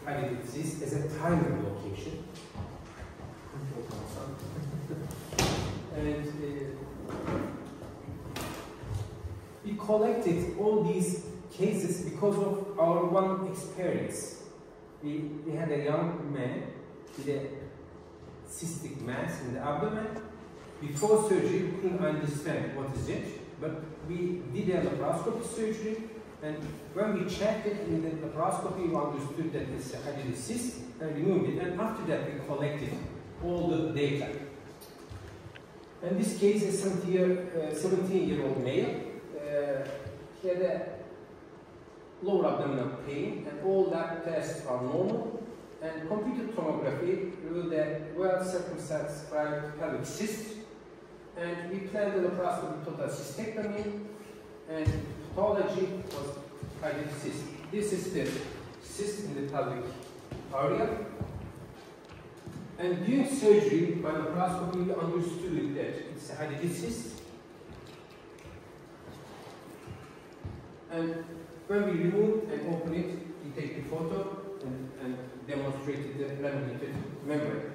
hydatic cyst as a primary location. And we collected all these cases because of our one experience. We had a young man with a cystic mass in the abdomen. Before surgery, we couldn't understand what is it, but we did a laparoscopy surgery, and when we checked it in the laparoscopy, we understood that it's a hydatic cyst and removed it, and after that we collected all the data. And this case is a 17-year-old male. He had a lower abdominal pain, and all lab tests are normal. And computed tomography revealed a well-circumcised pelvic cyst. And we planned the laparoscopy total cystectomy, and pathology was hydatic cyst. This is the cyst in the pelvic area. And during surgery, by laparoscopy, we understood that it's a hydatic cyst. And when we remove and open it, we take the photo and demonstrated the laminated membrane.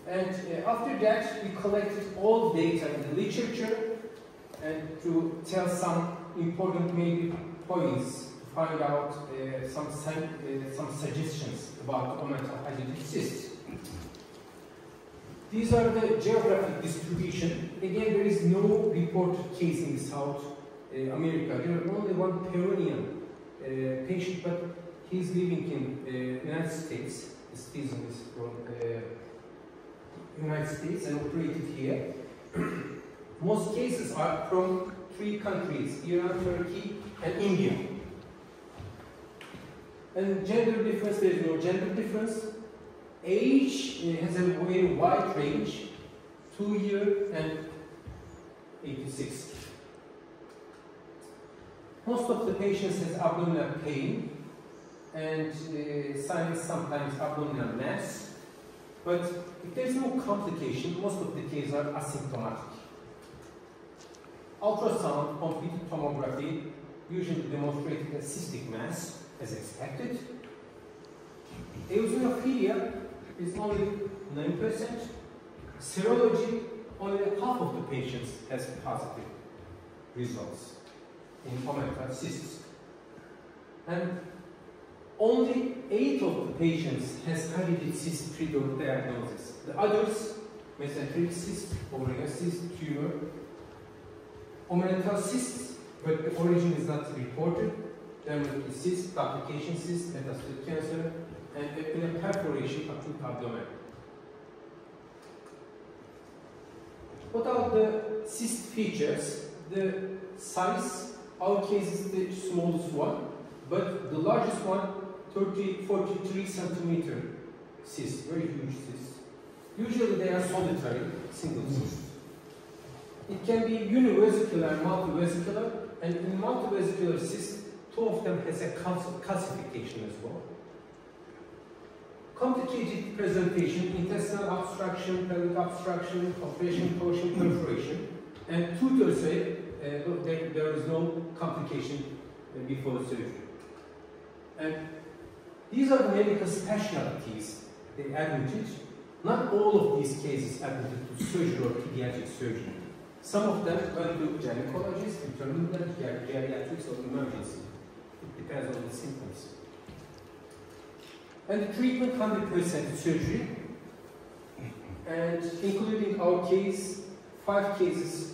And after that, we collected all data in the literature and to tell some important maybe points, to find out some suggestions about Omental hydatic cysts. These are the geographic distribution. Again, there is no reported case in South America. There are only one Peruvian patient, but he's living in United States. His citizen is from United States and operated here. Most cases are from 3 countries: Iran, Turkey, and India. And gender difference, there is no gender difference. Age has a very wide range, 2 years and 86. Most of the patients has abdominal pain and sometimes abdominal mass. But if there is no complication, most of the cases are asymptomatic. Ultrasound, computed tomography usually demonstrated a cystic mass as expected. Eosinophilia is only 9%. Serology, only half of the patients has positive results in Omental cysts. And only 8 of the patients has hydatic cyst triggered diagnosis. The others, mesenteric cyst, ovarian cyst, tumor, Omental cysts, but the origin is not reported. Dermatoid cyst, complication cyst, metastatic cancer, and in a perforation of the abdomen. What are the cyst features? The size, our case is the smallest one, but the largest one, 43 centimeter cyst, very huge cyst. Usually they are solitary, single cyst. It can be univesicular and multivesicular, and in multivesicular cyst, 2 of them has a calcification as well. Complicated presentation, intestinal obstruction, pelvic obstruction, compression, torsion, perforation, and 2/3 say there is no complication before the surgery. And these are the medical specialties they admitted. Not all of these cases admitted to surgery or pediatric surgery. Some of them went to gynecologists, internal geriatrics, or emergency. It depends on the symptoms. And the treatment, 100% surgery, and including our case, 5 cases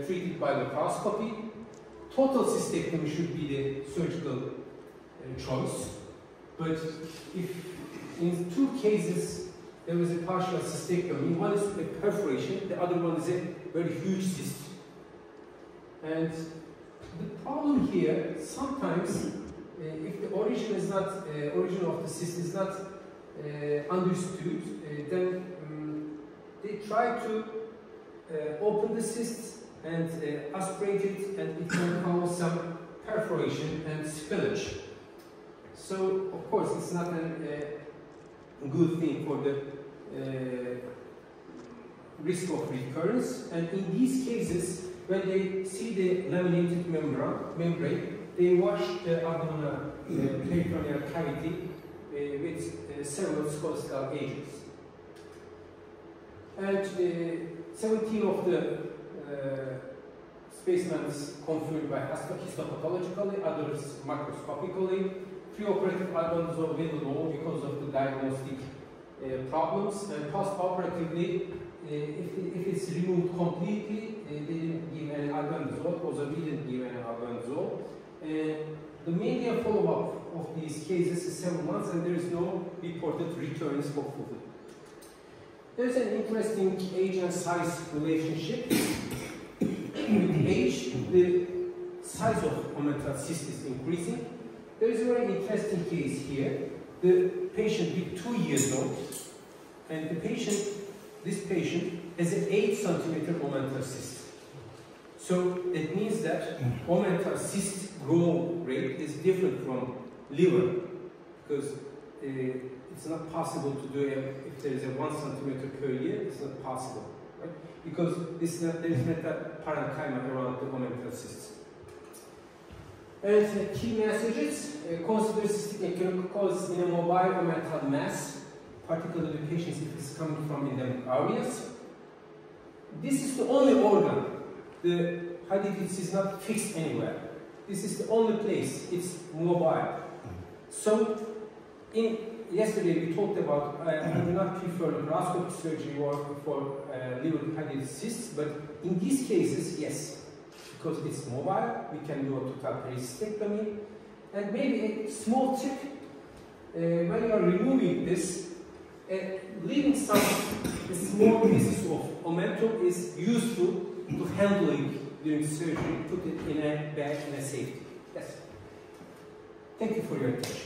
treated by laparoscopy. Total cystectomy should be the surgical choice, but if in 2 cases there was a partial cystectomy, one is a perforation, the other one is a very huge cyst. And the problem here, sometimes if the origin is not, origin of the cyst is not understood, then they try to open the cyst and aspirate it, and it can cause some perforation and spillage. So, of course, it's not a good thing for the risk of recurrence. And in these cases, when they see the laminated membrane, they wash the abdominal peritoneal cavity with several scoliotical agents. And 17 of the specimens confirmed by histopathologically, others macroscopically. Preoperative albendazole very low because of the diagnostic problems, and post-operatively, if it's removed completely, they didn't give any albendazole, also we didn't give any albendazole. The median follow-up of these cases is 7 months, and there is no reported returns hopefully. There's an interesting age and size relationship. With age, the size of omental cyst is increasing. There is a very interesting case here. The patient with 2 years old, and this patient has an 8 centimeter omental cyst. So it means that omental cyst growth rate is different from liver, because it's not possible to do it if there is a 1 centimeter per year. It's not possible, right? Because there is not a parenchyma around the omental cyst. And key messages: consider cystic and clinical causes in a mobile omental mass, particularly patients if it's coming from endemic areas. This is the only organ. The hidatik is not fixed anywhere. This is the only place. It's mobile. So, yesterday we talked about I do not prefer laparoscopic surgery or for liver hidatik cysts, but in these cases, yes. Because it's mobile, we can do a total pericystectomy. And maybe a small trick, when you are removing this, leaving some small pieces of omental is useful to handling during surgery, put it in a bag in a safety. Yes. Thank you for your attention.